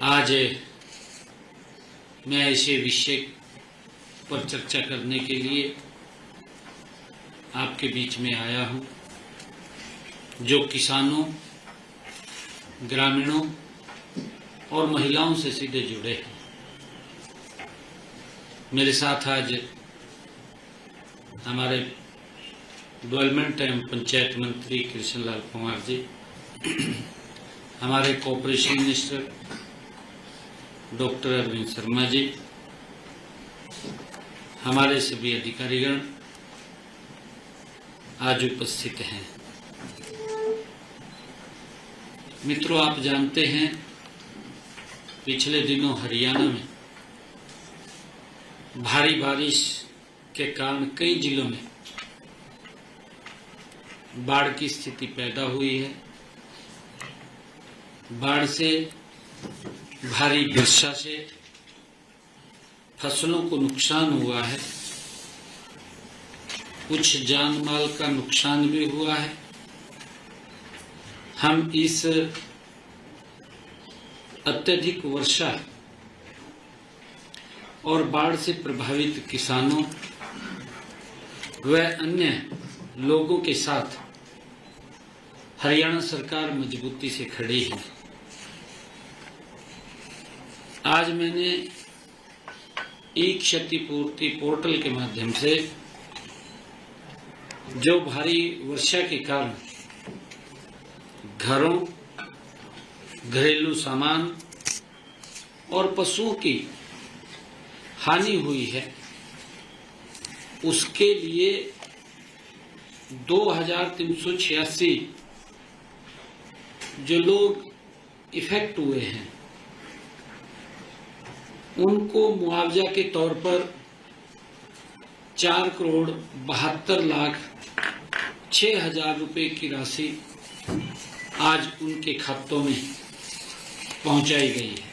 आज मैं ऐसे विषय पर चर्चा करने के लिए आपके बीच में आया हूं, जो किसानों, ग्रामीणों और महिलाओं से सीधे जुड़े हैं। मेरे साथ आज हमारे डेवलपमेंट एवं पंचायत मंत्री कृष्णलाल कुमार जी, हमारे cooperation minister doctor Arvind Sharma ji, हमारे सभी अधिकारीगण आज उपस्थित हैं। मित्रों, आप जानते हैं पिछले दिनों हरियाणा में भारी बारिश के कारण कई जिलों में बाढ़ की स्थिति पैदा हुई है। बाढ़ से, भारी वर्षा से फसलों को नुकसान हुआ है, कुछ जान माल का नुकसान भी हुआ है। हम इस अत्यधिक वर्षा और बाढ़ से प्रभावित किसानों व अन्य लोगों के साथ हरियाणा सरकार मजबूती से खड़ी है। आज मैंने ई क्षतिपूर्ति पोर्टल के माध्यम से जो भारी वर्षा के कारण घरों, घरेलू सामान और पशुओं की हानि हुई है, उसके लिए 2386 जो लोग इफेक्ट हुए हैं, उनको मुआवजा के तौर पर 4,72,06,000 रुपए की राशि आज उनके खातों में पहुंचाई गई है।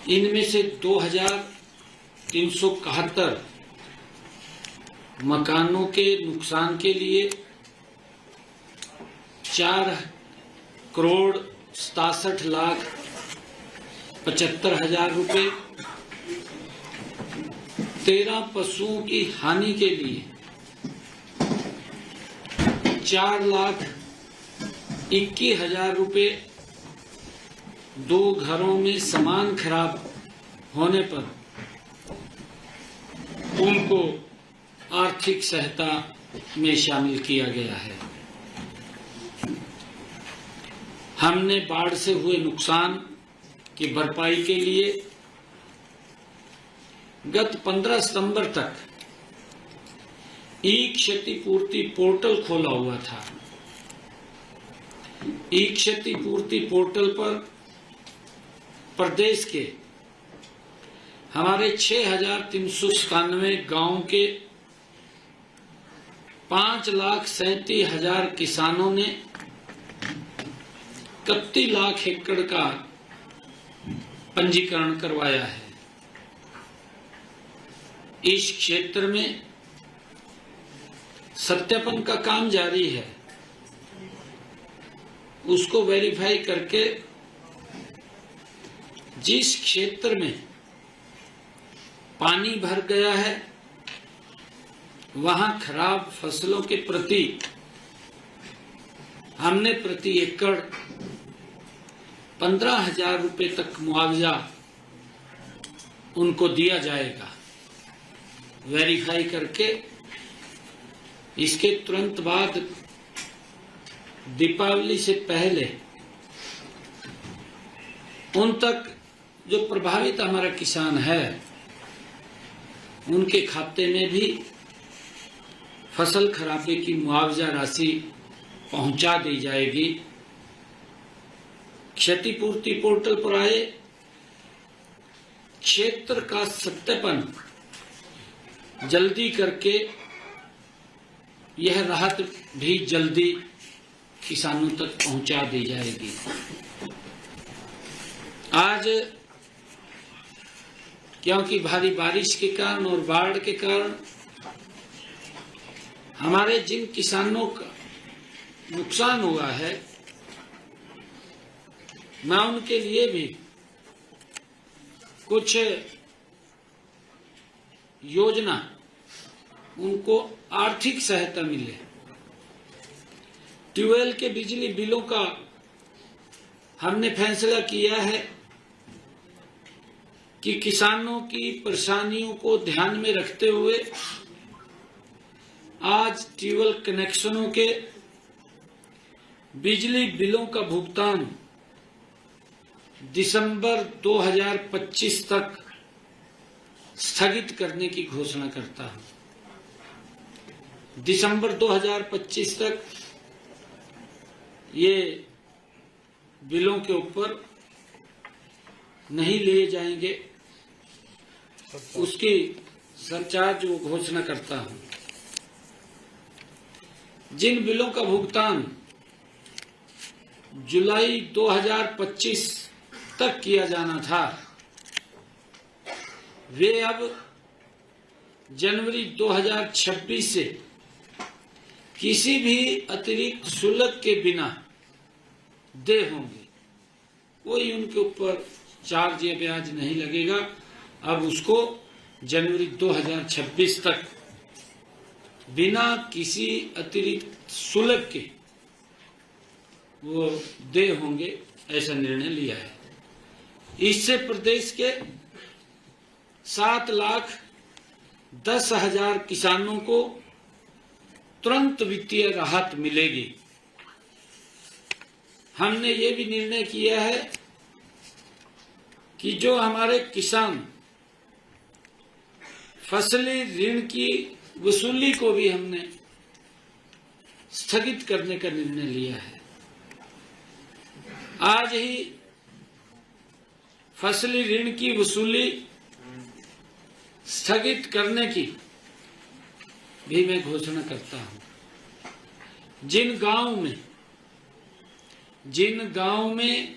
इनमें से 2,371 मकानों के नुकसान के लिए 4,67,75,000 रुपए, 13 पशुओं की हानि के लिए 4,21,000 रुपए, 2 घरों में सामान खराब होने पर उनको आर्थिक सहायता में शामिल किया गया है। हमने बाढ़ से हुए नुकसान की भरपाई के लिए गत 15 सितंबर तक ई क्षतिपूर्ति पोर्टल खोला हुआ था। ई क्षतिपूर्ति पोर्टल पर प्रदेश के हमारे 6,397 गांव के 5,37,000 किसानों ने 31 लाख एकड़ का पंजीकरण करवाया है। इस क्षेत्र में सत्यापन का काम जारी है। उसको वेरीफाई करके जिस क्षेत्र में पानी भर गया है, वहां खराब फसलों के प्रति हमने प्रति एकड़ 15,000 रुपए तक मुआवजा उनको दिया जाएगा। वेरीफाई करके इसके तुरंत बाद दीपावली से पहले उन तक जो प्रभावित हमारा किसान है, उनके खाते में भी फसल खराबे की मुआवजा राशि पहुंचा दी जाएगी। क्षतिपूर्ति पोर्टल पर आए क्षेत्र का सत्यापन जल्दी करके यह राहत भी जल्दी किसानों तक पहुंचा दी जाएगी। आज क्योंकि भारी बारिश के कारण और बाढ़ के कारण हमारे जिन किसानों का नुकसान हुआ है, मैं उनके लिए भी कुछ योजना, उनको आर्थिक सहायता मिले। ट्यूबवेल के बिजली बिलों का हमने फैसला किया है कि किसानों की परेशानियों को ध्यान में रखते हुए आज ट्यूबवेल कनेक्शनों के बिजली बिलों का भुगतान दिसंबर 2025 तक स्थगित करने की घोषणा करता हूं। दिसंबर 2025 तक ये बिलों के ऊपर नहीं लिए जाएंगे, उसकी सरचार्ज वो घोषणा करता हूं। जिन बिलों का भुगतान जुलाई 2025 तक किया जाना था, वे अब जनवरी 2026 से किसी भी अतिरिक्त शुल्क के बिना दे होंगे। कोई उनके ऊपर चार्ज या ब्याज नहीं लगेगा। अब उसको जनवरी 2026 तक बिना किसी अतिरिक्त शुल्क के वो दे होंगे, ऐसा निर्णय लिया है। इससे प्रदेश के 7,10,000 किसानों को तुरंत वित्तीय राहत मिलेगी। हमने ये भी निर्णय किया है कि जो हमारे किसान फसली ऋण की वसूली को भी हमने स्थगित करने का निर्णय लिया है। आज ही फसली ऋण की वसूली स्थगित करने की भी मैं घोषणा करता हूं। जिन गांव में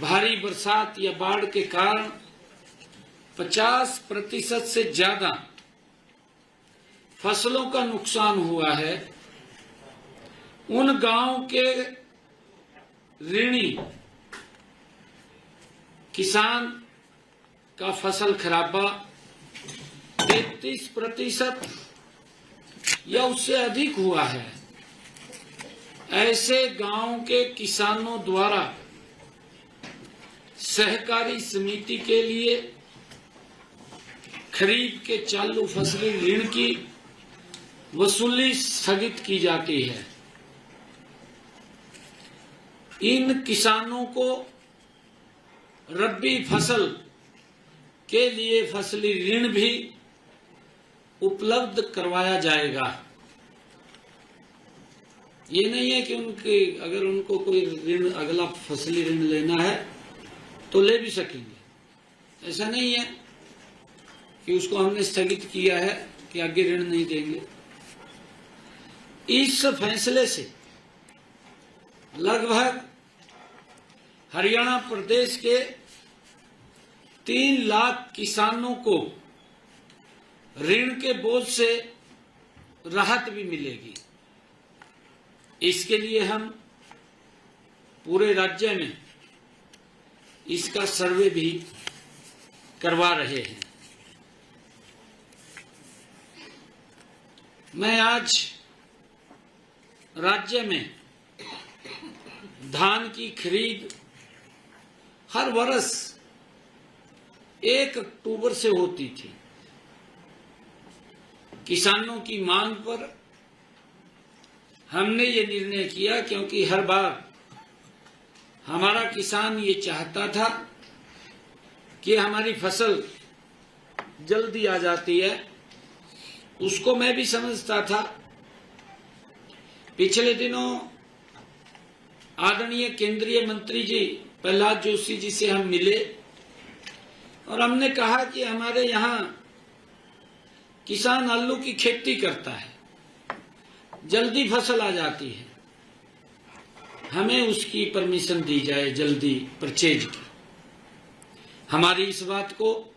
भारी बरसात या बाढ़ के कारण 50% से ज्यादा फसलों का नुकसान हुआ है, उन गांव के ऋणी किसान का फसल खराबा 33% या उससे अधिक हुआ है। ऐसे गांव के किसानों द्वारा सहकारी समिति के लिए खरीफ के चालू फसली ऋण की वसूली स्थगित की जाती है। इन किसानों को रबी फसल के लिए फसली ऋण भी उपलब्ध करवाया जाएगा। ये नहीं है कि अगर उनको कोई ऋण, अगला फसली ऋण लेना है तो ले भी सकेंगे। ऐसा नहीं है कि उसको हमने स्थगित किया है कि आगे ऋण नहीं देंगे। इस फैसले से लगभग हरियाणा प्रदेश के 3 लाख किसानों को ऋण के बोझ से राहत भी मिलेगी। इसके लिए हम पूरे राज्य में इसका सर्वे भी करवा रहे हैं। मैं आज राज्य में धान की खरीद हर वर्ष 1 अक्टूबर से होती थी। किसानों की मांग पर हमने ये निर्णय किया, क्योंकि हर बार हमारा किसान ये चाहता था कि हमारी फसल जल्दी आ जाती है। उसको मैं भी समझता था। पिछले दिनों आदरणीय केंद्रीय मंत्री जी प्रहलाद जोशी जी से हम मिले और हमने कहा कि हमारे यहाँ किसान आलू की खेती करता है, जल्दी फसल आ जाती है, हमें उसकी परमिशन दी जाए जल्दी परचेज की। हमारी इस बात को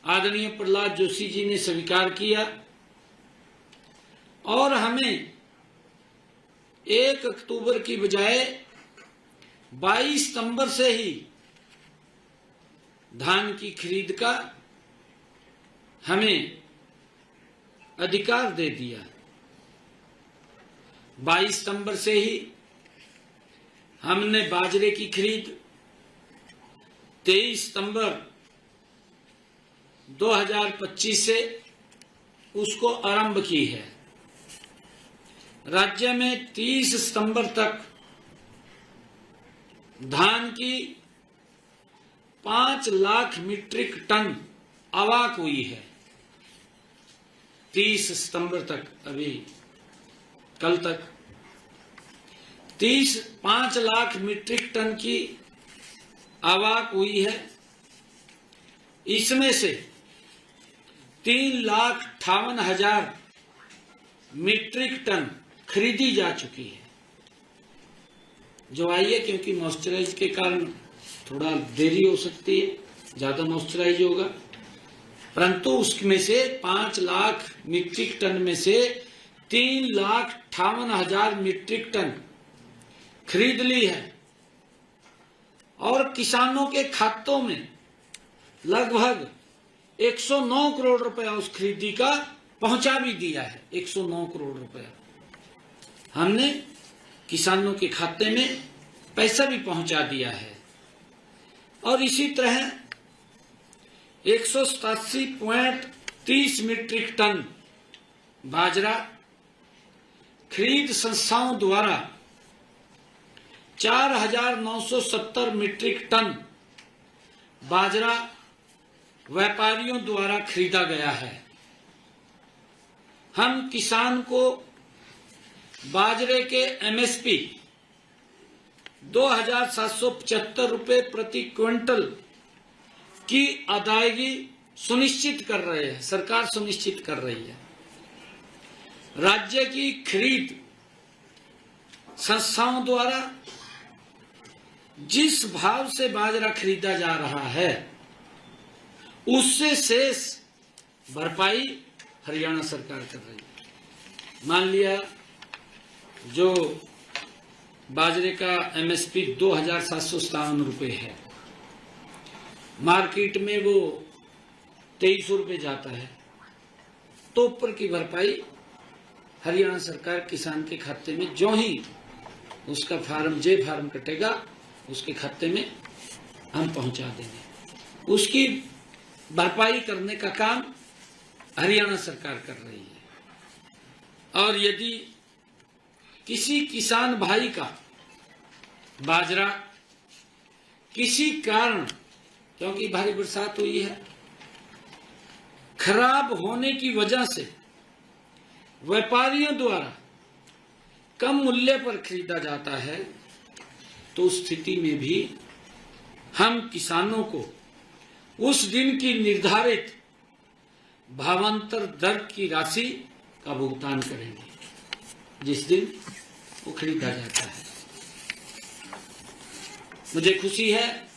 आदरणीय प्रहलाद जोशी जी ने स्वीकार किया और हमें 1 अक्टूबर की बजाय 22 सितंबर से ही धान की खरीद का हमें अधिकार दे दिया। 22 सितंबर से ही हमने बाजरे की खरीद 23 सितंबर 2025 से उसको आरंभ की है। राज्य में 30 सितंबर तक धान की 5 लाख मीट्रिक टन आवक हुई है। 30 सितंबर तक, अभी कल तक 5 लाख मीट्रिक टन की आवक हुई है। इसमें से 3,58,000 मीट्रिक टन खरीदी जा चुकी है, जो आई है, क्योंकि मॉइस्चराइज के कारण थोड़ा देरी हो सकती है, ज्यादा मॉइस्चराइज होगा, परंतु उसमें से 5 लाख मीट्रिक टन में से 3,58,000 मीट्रिक टन खरीद ली है और किसानों के खातों में लगभग 109 करोड़ रुपया उस खरीदी का पहुंचा भी दिया है। 109 करोड़ रुपया हमने किसानों के खाते में पैसा भी पहुंचा दिया है। और इसी तरह 187.30 मीट्रिक टन बाजरा खरीद संस्थाओं द्वारा 4,970 मीट्रिक टन बाजरा व्यापारियों द्वारा खरीदा गया है। हम किसान को बाजरे के एमएसपी 2,775 रुपए प्रति क्विंटल की अदायगी सुनिश्चित कर रहे हैं, सरकार सुनिश्चित कर रही है। राज्य की खरीद संस्थाओं द्वारा जिस भाव से बाजरा खरीदा जा रहा है उससे शेष भरपाई हरियाणा सरकार कर रही है। मान लिया जो बाजरे का एमएसपी 2,757 रुपए है, मार्केट में वो 2300 रुपए जाता है, तो ऊपर की भरपाई हरियाणा सरकार किसान के खाते में जो ही उसका फार्म कटेगा उसके खाते में हम पहुंचा देंगे। उसकी भरपाई करने का काम हरियाणा सरकार कर रही है। और यदि किसी किसान भाई का बाजरा किसी कारण, क्योंकि भारी बरसात हुई है, खराब होने की वजह से व्यापारियों द्वारा कम मूल्य पर खरीदा जाता है, तो उस स्थिति में भी हम किसानों को उस दिन की निर्धारित भावांतर दर की राशि का भुगतान करेंगे जिस दिन वो खरीदा जाता है। मुझे खुशी है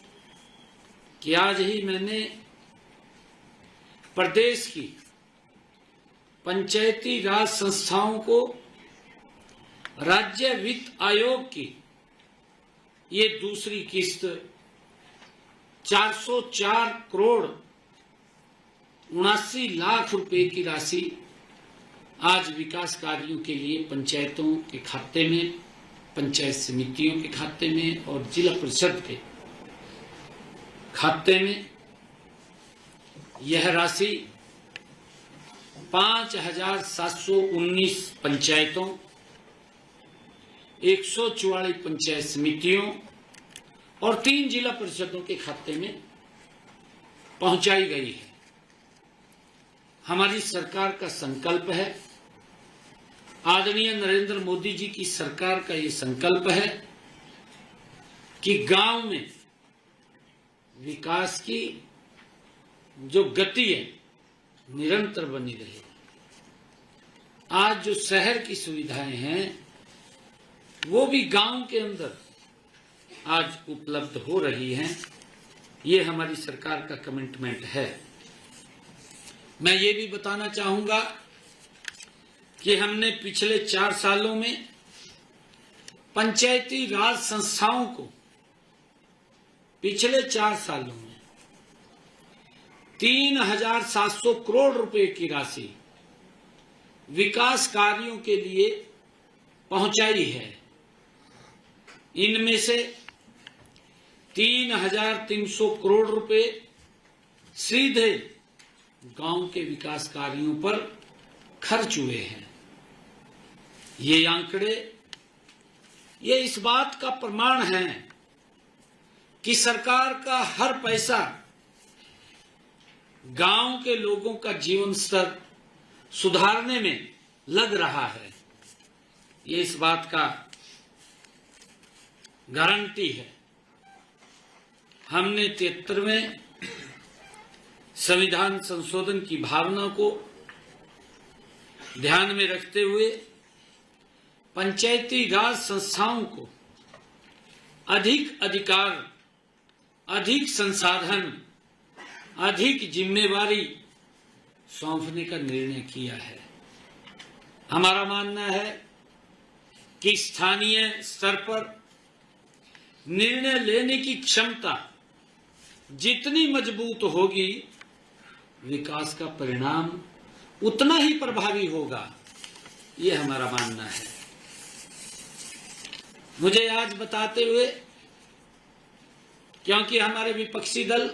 कि आज ही मैंने प्रदेश की पंचायती राज संस्थाओं को राज्य वित्त आयोग की ये दूसरी किस्त 404 करोड़ 79 लाख रुपए की राशि आज विकास कार्यों के लिए पंचायतों के खाते में, पंचायत समितियों के खाते में और जिला परिषद के खाते में यह राशि 5,719 पंचायतों, 144 पंचायत समितियों और 3 जिला परिषदों के खाते में पहुंचाई गई है। हमारी सरकार का संकल्प है, आदरणीय नरेंद्र मोदी जी की सरकार का ये संकल्प है कि गांव में विकास की जो गति है निरंतर बनी रहे। आज जो शहर की सुविधाएं हैं वो भी गांव के अंदर आज उपलब्ध हो रही हैं। ये हमारी सरकार का कमिटमेंट है। मैं ये भी बताना चाहूंगा कि हमने पिछले 4 सालों में पंचायती राज संस्थाओं को पिछले 4 सालों में 3,700 करोड़ रुपए की राशि विकास कार्यों के लिए पहुंचाई है। इनमें से 3,300 करोड़ रुपए सीधे गांव के विकास कार्यों पर खर्च हुए हैं। ये आंकड़े ये इस बात का प्रमाण है कि सरकार का हर पैसा गांव के लोगों का जीवन स्तर सुधारने में लग रहा है। ये इस बात का गारंटी है। हमने 73वें संविधान संशोधन की भावना को ध्यान में रखते हुए पंचायती राज संस्थाओं को अधिक अधिकार, अधिक संसाधन, अधिक जिम्मेवारी सौंपने का निर्णय किया है। हमारा मानना है कि स्थानीय स्तर पर निर्णय लेने की क्षमता जितनी मजबूत होगी, विकास का परिणाम उतना ही प्रभावी होगा। ये हमारा मानना है। मुझे आज बताते हुए, क्योंकि हमारे विपक्षी दल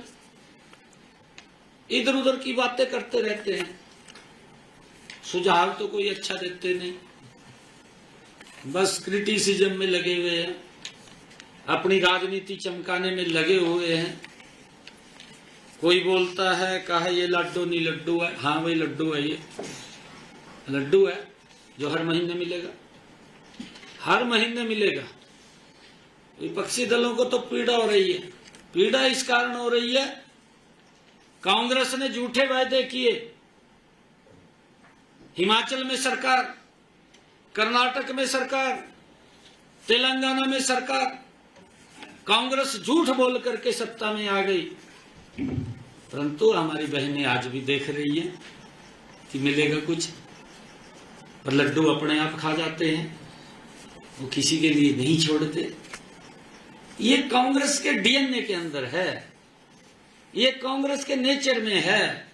इधर उधर की बातें करते रहते हैं, सुझाव तो कोई अच्छा देते नहीं, बस क्रिटिसिज्म में लगे हुए हैं, अपनी राजनीति चमकाने में लगे हुए हैं। कोई बोलता है कहा ये लड्डू नहीं लड्डू है, हाँ वही लड्डू है, ये लड्डू है जो हर महीने मिलेगा, हर महीने मिलेगा। विपक्षी दलों को तो पीड़ा हो रही है। पीड़ा इस कारण हो रही है, कांग्रेस ने झूठे वायदे किए। हिमाचल में सरकार, कर्नाटक में सरकार, तेलंगाना में सरकार, कांग्रेस झूठ बोल करके सत्ता में आ गई। परंतु हमारी बहनें आज भी देख रही हैं कि मिलेगा कुछ, पर लड्डू अपने आप खा जाते हैं, वो किसी के लिए नहीं छोड़ते। ये कांग्रेस के डीएनए के अंदर है, ये कांग्रेस के नेचर में है।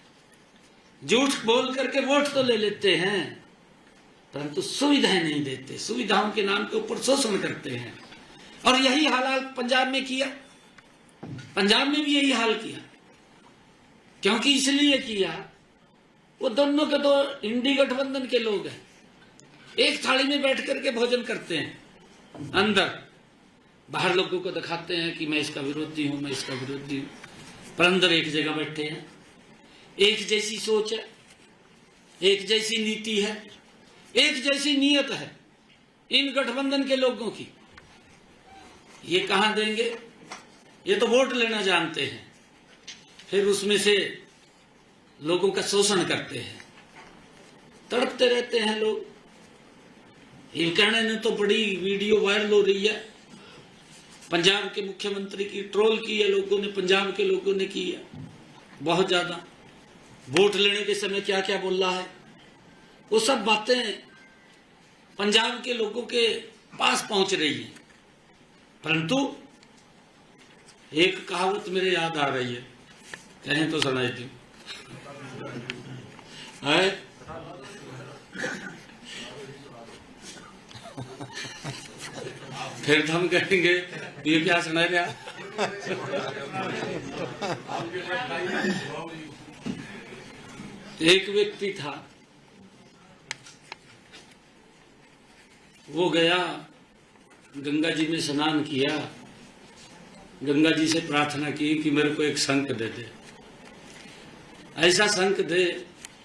झूठ बोल करके वोट तो ले लेते हैं, परंतु सुविधाएं नहीं देते, सुविधाओं के नाम के ऊपर शोषण करते हैं। और यही हाल पंजाब में किया, पंजाब में भी यही हाल किया। क्योंकि इसलिए किया, वो दोनों के दो इंडी गठबंधन के लोग हैं, एक थाली में बैठ करके भोजन करते हैं, अंदर बाहर लोगों को दिखाते हैं कि मैं इसका विरोधी हूं, मैं इसका विरोधी हूं, पर अंदर एक जगह बैठे हैं। एक जैसी सोच है, एक जैसी नीति है, एक जैसी नीयत है इन गठबंधन के लोगों की। ये कहां देंगे? ये तो वोट लेना जानते हैं, फिर उसमें से लोगों का शोषण करते हैं, तड़पते रहते हैं लोग। हिलकर्णे ने तो बड़ी वीडियो वायरल हो रही है, पंजाब के मुख्यमंत्री की ट्रोल की है लोगों ने, पंजाब के लोगों ने की है बहुत ज्यादा। वोट लेने के समय क्या क्या बोल रहा है, वो सब बातें पंजाब के लोगों के पास पहुंच रही है। परंतु एक कहावत मेरे याद आ रही है, कहें तो सुनाई थी, फिर हम कहेंगे ये क्या सुना रहा। एक व्यक्ति था, वो गया गंगा जी में स्नान किया, गंगा जी से प्रार्थना की कि मेरे को एक शंख दे दे, ऐसा शंख दे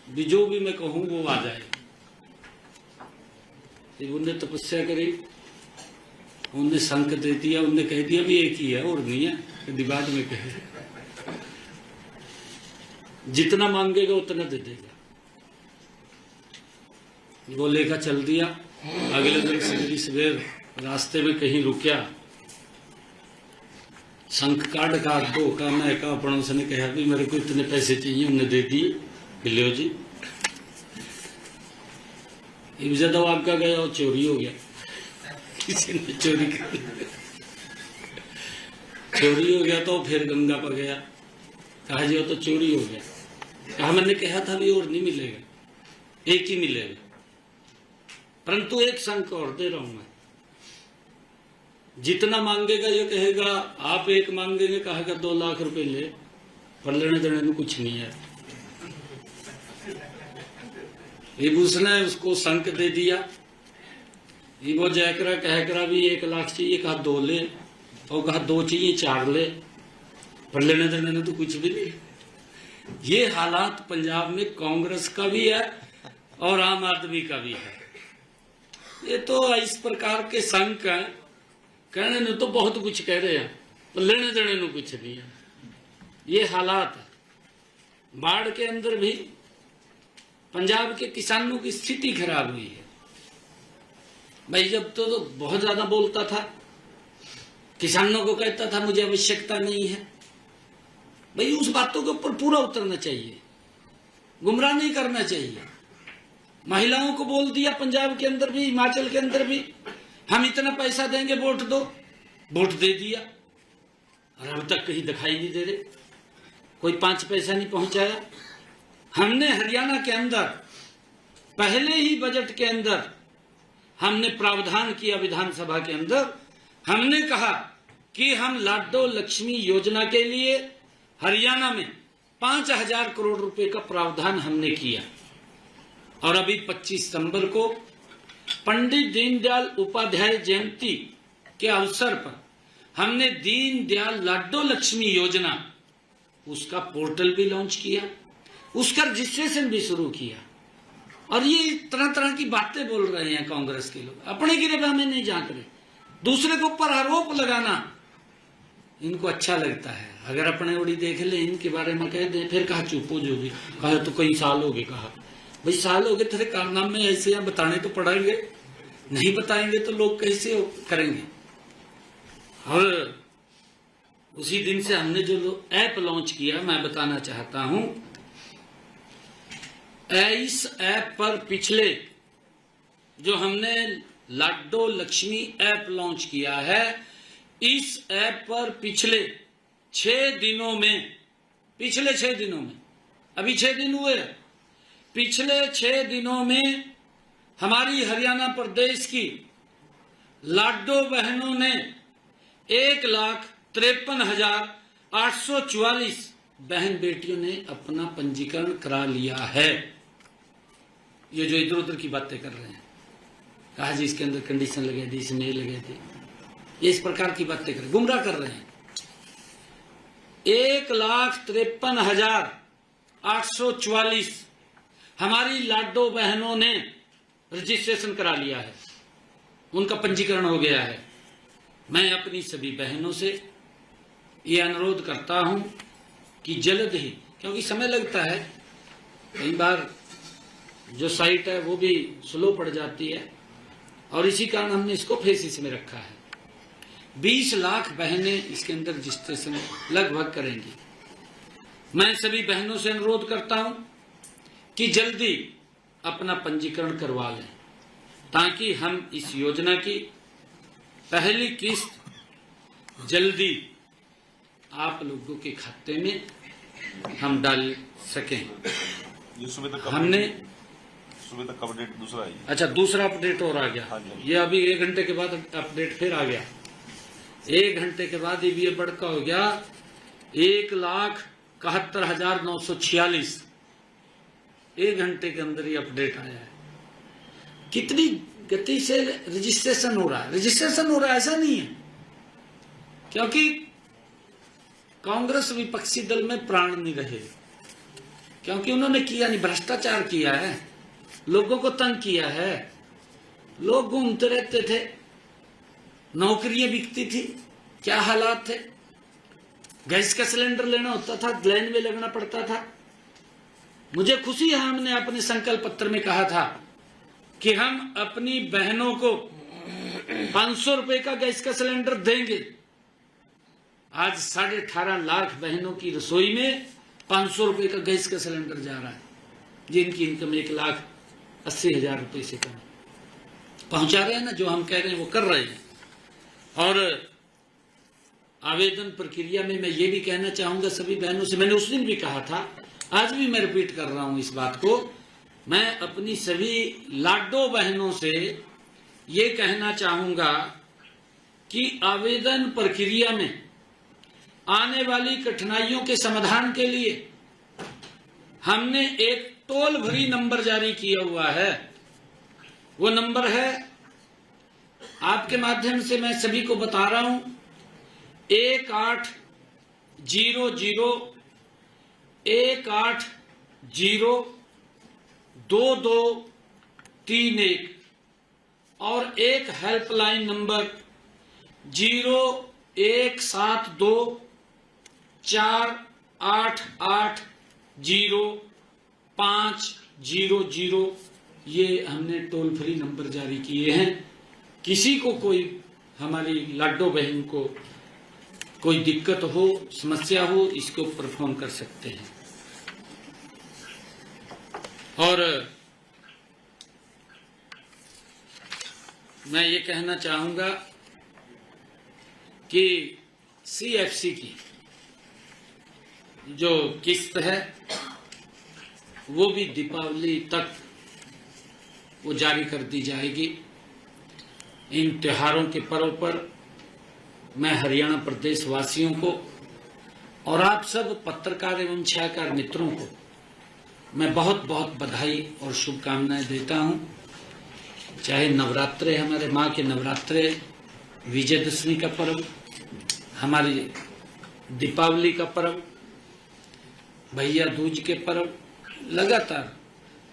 भी जो भी मैं कहूं वो आ जाए। उन्होंने तपस्या करी, उन्होंने शंख दे दिया, उन्होंने कह दिया भी एक ही है और नहीं है, कभी बाद में कहे जितना मांगेगा उतना दे देगा। वो लेकर चल दिया। अगले दिन सवेर रास्ते में कहीं रुकिया, शंख कार्ड का दो का मैं का पड़ोस ने कहा भी मेरे को इतने पैसे चाहिए, उन्हें दे दिए, लो जी। ज्यादा आपका गया और चोरी हो गया, किसी ने चोरी कर चोरी हो गया तो फिर गंगा पर गया, कहा जी वो तो चोरी हो गया। कहा मैंने कहा था भी और नहीं मिलेगा, एक ही मिलेगा, परंतु एक संक और दे रहा हूं मैं, जितना मांगेगा ये कहेगा आप एक मांगेंगे, कहेगा 2 लाख रुपए ले, पर लेने देने में कुछ नहीं है। ये उसने उसको संक दे दिया, ये वो जयकरा कहकरा भी 1 लाख चाहिए, कहा 2 ले, और कहा 2 चाहिए 4 ले, पर लेने देने में तो कुछ भी नहीं। ये हालात पंजाब में कांग्रेस का भी है और आम आदमी का भी है। ये तो इस प्रकार के संक हैं, कहने ने तो बहुत कुछ कह रहे हैं, पर लेने देने में कुछ नहीं है। ये हालात है। बाढ़ के अंदर भी पंजाब के किसानों की स्थिति खराब हुई है। भाई जब तो बहुत ज्यादा बोलता था, किसानों को कहता था मुझे आवश्यकता नहीं है, भाई उस बातों के ऊपर पूरा उतरना चाहिए, गुमराह नहीं करना चाहिए। महिलाओं को बोल दिया पंजाब के अंदर भी, हिमाचल के अंदर भी, हम इतना पैसा देंगे वोट दो, वोट दे दिया, और अब तक कहीं दिखाई नहीं दे रहे, कोई 5 पैसा नहीं पहुंचाया। हमने हरियाणा के अंदर पहले ही बजट के अंदर हमने प्रावधान किया, विधानसभा के अंदर हमने कहा कि हम लाडो लक्ष्मी योजना के लिए हरियाणा में 5,000 करोड़ रुपए का प्रावधान हमने किया, और अभी 25 सितंबर को पंडित दीनदयाल उपाध्याय जयंती के अवसर पर हमने दीनदयाल लाडो लक्ष्मी योजना, उसका पोर्टल भी लॉन्च किया, उसका रजिस्ट्रेशन भी शुरू किया। और ये तरह तरह की बातें बोल रहे हैं कांग्रेस के लोग, अपने गिरफ्तार में नहीं झांक रहे, दूसरे के ऊपर आरोप लगाना इनको अच्छा लगता है। अगर अपने ओड़ी देख ले, इनके बारे में कह दे, फिर कहा चुप हो जो भी, कहा तो कई साल हो गए, कहा भाई साल हो गए, तेरे कारनामे ऐसे यहाँ बताने तो पड़ेंगे, नहीं बताएंगे तो लोग कैसे करेंगे। और उसी दिन से हमने जो ऐप लॉन्च किया, मैं बताना चाहता हूं, इस ऐप पर पिछले जो हमने लाडो लक्ष्मी ऐप लॉन्च किया है, इस ऐप पर पिछले 6 दिनों में, पिछले 6 दिनों में, अभी 6 दिन हुए, पिछले 6 दिनों में हमारी हरियाणा प्रदेश की लाडो बहनों ने 1,53,844 बहन बेटियों ने अपना पंजीकरण करा लिया है। ये जो इधर उधर की बातें कर रहे हैं, कहा जी इसके अंदर कंडीशन लगे थे, इसमें नहीं लगे थे, ये इस प्रकार की बातें कर, गुमराह कर रहे हैं। 1,53,844 हमारी लाडो बहनों ने रजिस्ट्रेशन करा लिया है, उनका पंजीकरण हो गया है। मैं अपनी सभी बहनों से ये अनुरोध करता हूं कि जल्द ही, क्योंकि समय लगता है, कई बार जो साइट है वो भी स्लो पड़ जाती है, और इसी कारण हमने इसको फेसिस में रखा है। 20 लाख बहनें इसके अंदर रजिस्ट्रेशन लगभग करेंगी। मैं सभी बहनों से अनुरोध करता हूं कि जल्दी अपना पंजीकरण करवा लें, ताकि हम इस योजना की पहली किस्त जल्दी आप लोगों के खाते में हम डाल सकें। हमने सुबह तक अपडेट दूसरा है। अच्छा, दूसरा अपडेट और आ गया। हाँ ये अभी 1 घंटे के बाद अपडेट फिर आ गया, 1 घंटे के बाद ये बढ़का हो गया 1,71,946। 1 घंटे के अंदर ये अपडेट आया है। कितनी गति से रजिस्ट्रेशन हो रहा है, रजिस्ट्रेशन हो रहा है, ऐसा नहीं है, क्योंकि कांग्रेस विपक्षी दल में प्राण नहीं रहे, क्योंकि उन्होंने किया नहीं, भ्रष्टाचार किया है, लोगों को तंग किया है, लोग घूमते रहते थे, नौकरियां बिकती थी, क्या हालात थे, गैस का सिलेंडर लेना होता था, लाइन में लगना पड़ता था। मुझे खुशी है, हमने अपने संकल्प पत्र में कहा था कि हम अपनी बहनों को 500 रुपए का गैस का सिलेंडर देंगे। आज 18.5 लाख बहनों की रसोई में 500 रुपए का गैस का सिलेंडर जा रहा है, जिनकी इनकम 1,80,000 रुपए से कम। पहुंचा रहे हैं ना, जो हम कह रहे हैं वो कर रहे हैं। और आवेदन प्रक्रिया में मैं ये भी कहना चाहूंगा सभी बहनों से, मैंने उस दिन भी कहा था, आज भी मैं रिपीट कर रहा हूं इस बात को, मैं अपनी सभी लाडो बहनों से ये कहना चाहूंगा कि आवेदन प्रक्रिया में आने वाली कठिनाइयों के समाधान के लिए हमने एक टोल फ्री नंबर जारी किया हुआ है। वो नंबर है, आपके माध्यम से मैं सभी को बता रहा हूं, 1800-2231 और एक हेल्पलाइन नंबर 0172-488-0500। ये हमने टोल फ्री नंबर जारी किए हैं। किसी को कोई, हमारी लाडो बहन को कोई दिक्कत हो, समस्या हो, इसके ऊपर फोन कर सकते हैं। और मैं ये कहना चाहूंगा कि CFC की जो किस्त है वो भी दीपावली तक वो जारी कर दी जाएगी। इन त्योहारों के पर्व पर मैं हरियाणा प्रदेश वासियों को और आप सब पत्रकार एवं छायाकार मित्रों को मैं बहुत बहुत बधाई और शुभकामनाएं देता हूं। चाहे नवरात्रे, हमारे माँ के नवरात्रे, विजयदशमी का पर्व, हमारी दीपावली का पर्व, भैया दूज के पर्व, लगातार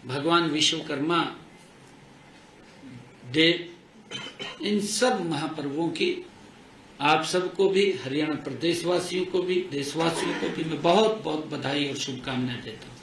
भगवान विश्वकर्मा डे, इन सब महापर्वों की आप सबको भी, हरियाणा प्रदेश वासियों को भी, देशवासियों को भी मैं बहुत बहुत बधाई और शुभकामनाएं देता हूं।